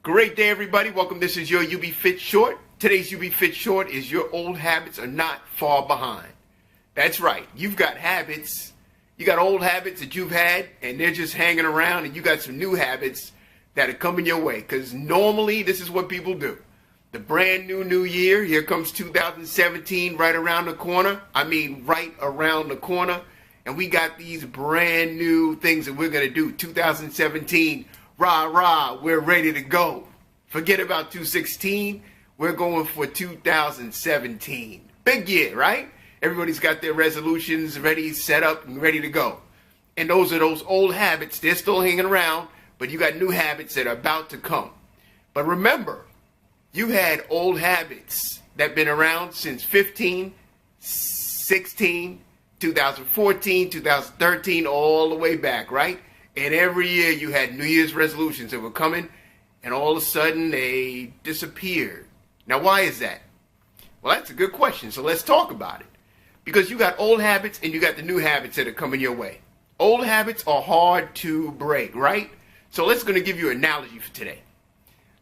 Great day, everybody. Welcome. This is your youbfit short. Today's youbfit short is your old habits are not far behind. That's right. You've got habits. You got old habits that you've had, and they're just hanging around, and you got some new habits that are coming your way. Because normally, this is what people do. The brand new year, here comes 2017 right around the corner. Right around the corner. And we got these brand new things that we're going to do. 2017, rah, rah, we're ready to go. Forget about 2016. We're going for 2017. Big year, right? Everybody's got their resolutions ready, set up, and ready to go. And those are those old habits. They're still hanging around, but you got new habits that are about to come. But remember, you had old habits that have been around since 15, 16, 2014, 2013, all the way back, right? And every year you had New Year's resolutions that were coming, and all of a sudden they disappeared. Now, why is that? Well, that's a good question, so let's talk about it. Because you got old habits and you got the new habits that are coming your way. Old habits are hard to break, right? So let's going to give you an analogy for today.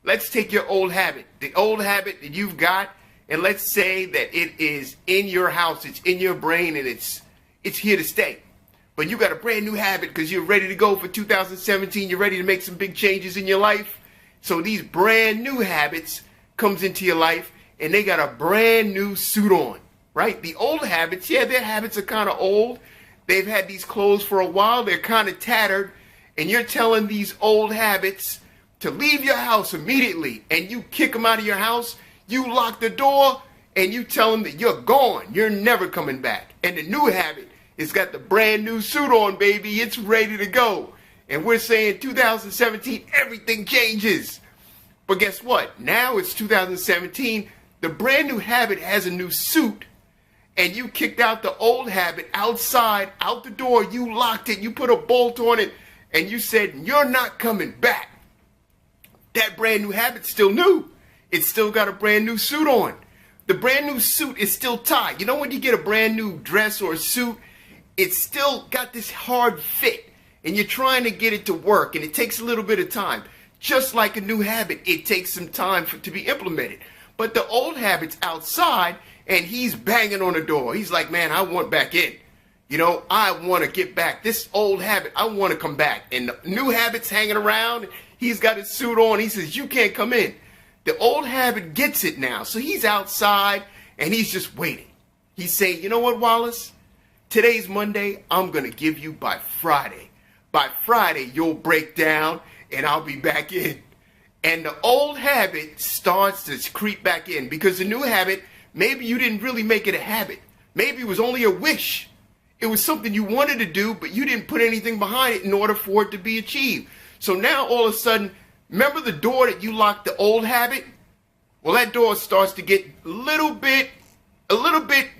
Let's take your old habit, the old habit that you've got, and let's say that it is in your house, it's in your brain, and it's here to stay. But you got a brand new habit because you're ready to go for 2017. You're ready to make some big changes in your life. So these brand new habits comes into your life, and they got a brand new suit on, right? The old habits, yeah, their habits are kind of old. They've had these clothes for a while. They're kind of tattered, and you're telling these old habits to leave your house immediately, and you kick them out of your house, you lock the door, and you tell them that you're gone. You're never coming back. And the new habit has got the brand new suit on, baby. It's ready to go. And we're saying 2017, everything changes. But guess what? Now it's 2017. The brand new habit has a new suit, and you kicked out the old habit outside, out the door. You locked it. You put a bolt on it, and you said, you're not coming back. That brand new habit's still new. It's still got a brand new suit on. The brand new suit is still tied. You know when you get a brand new dress or a suit, it's still got this hard fit, and you're trying to get it to work, and it takes a little bit of time. Just like a new habit, it takes some time to be implemented. But the old habit's outside, and he's banging on the door. He's like, man, I want back in. You know, I want to get back. This old habit, I want to come back. And the new habit's hanging around. He's got his suit on. He says, you can't come in. The old habit gets it now. So he's outside, and he's just waiting. He's saying, you know what, Wallace? Today's Monday. I'm going to give you by Friday. By Friday, you'll break down, and I'll be back in. And the old habit starts to creep back in because the new habit, maybe you didn't really make it a habit. Maybe it was only a wish. It was something you wanted to do, but you didn't put anything behind it in order for it to be achieved. So now all of a sudden, remember the door that you locked the old habit? Well, that door starts to get a little bit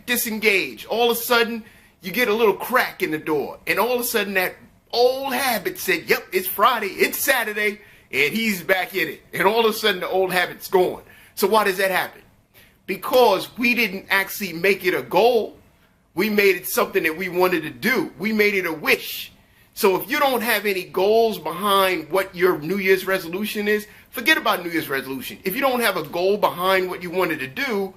disengaged. All of a sudden, you get a little crack in the door. And all of a sudden, that old habit said, yep, it's Friday, it's Saturday, and he's back in it. And all of a sudden, the old habit's gone. So why does that happen? Because we didn't actually make it a goal. We made it something that we wanted to do. We made it a wish. So if you don't have any goals behind what your New Year's resolution is, forget about New Year's resolution. If you don't have a goal behind what you wanted to do,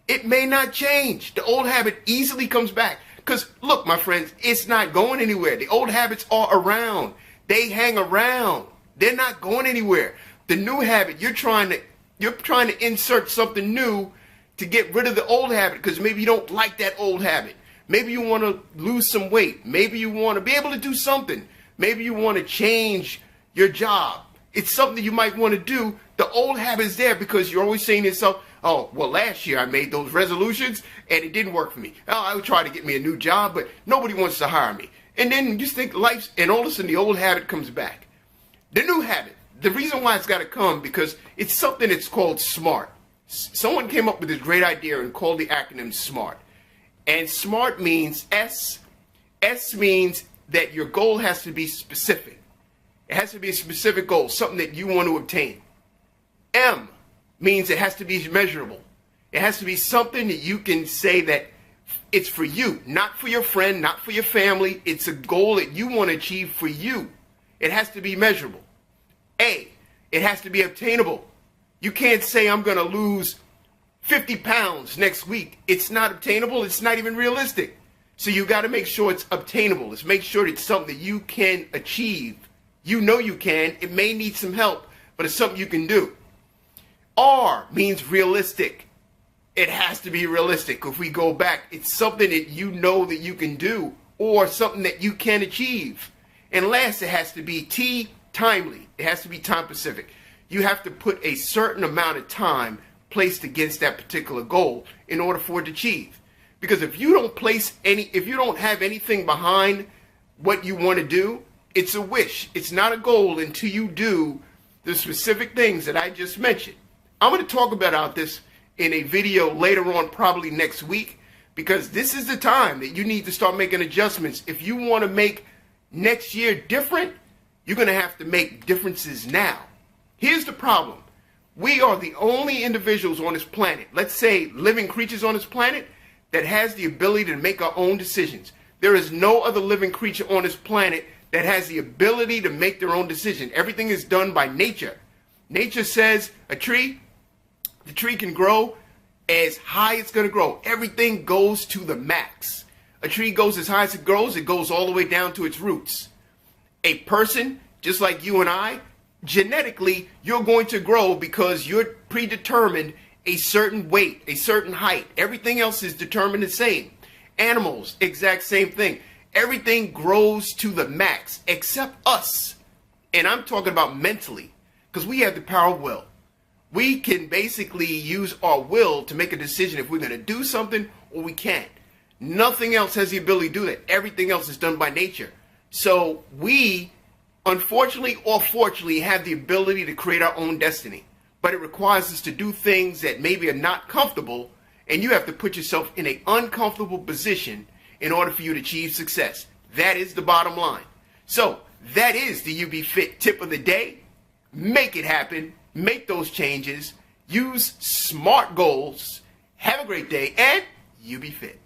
it may not change. The old habit easily comes back. Because look, my friends, it's not going anywhere. The old habits are around. They hang around. They're not going anywhere. The new habit, you're trying to insert something new to get rid of the old habit because maybe you don't like that old habit. Maybe you want to lose some weight. Maybe you want to be able to do something. Maybe you want to change your job. It's something you might want to do. The old habit is there because you're always saying to yourself, oh, well, last year I made those resolutions and it didn't work for me. Oh, I would try to get me a new job, but nobody wants to hire me. And then you just think life's, and all of a sudden the old habit comes back. The new habit, the reason why it's got to come because it's something that's called SMART. Someone came up with this great idea and called the acronym SMART. And SMART means S. S means that your goal has to be specific. It has to be a specific goal, something that you want to obtain. M means it has to be measurable. It has to be something that you can say that it's for you, not for your friend, not for your family. It's a goal that you want to achieve for you. It has to be measurable. A It has to be obtainable. You can't say I'm going to lose 50 pounds next week. It's not obtainable. It's not even realistic. So you got to make sure it's obtainable. Let's make sure it's something that you can achieve. You know you can. It may need some help, but it's something you can do. R means realistic. It has to be realistic. If we go back, it's something that you know that you can do or something that you can achieve. And last, it has to be T, timely. It has to be time specific. You have to put a certain amount of time placed against that particular goal in order for it to achieve. Because if you don't have anything behind what you want to do, it's a wish. It's not a goal until you do the specific things that I just mentioned. I'm going to talk about this in a video later on, probably next week, because this is the time that you need to start making adjustments. If you want to make next year different, you're going to have to make differences now. Here's the problem. We are the only individuals on this planet, let's say living creatures on this planet, that has the ability to make our own decisions. There is no other living creature on this planet that has the ability to make their own decision. Everything is done by nature. Nature says the tree can grow as high as it's going to grow. Everything goes to the max. A tree goes as high as it goes all the way down to its roots. A person, just like you and I, genetically, you're going to grow because you're predetermined a certain weight, a certain height. Everything else is determined the same. Animals, exact same thing. Everything grows to the max except us. And I'm talking about mentally, because we have the power of will. We can basically use our will to make a decision if we're going to do something or we can't. Nothing else has the ability to do that. Everything else is done by nature. So we, unfortunately or fortunately, have the ability to create our own destiny. But it requires us to do things that maybe are not comfortable, and you have to put yourself in an uncomfortable position in order for you to achieve success. That is the bottom line. So that is the youbfit tip of the day. Make it happen. Make those changes. Use SMART goals. Have a great day, and you be fit.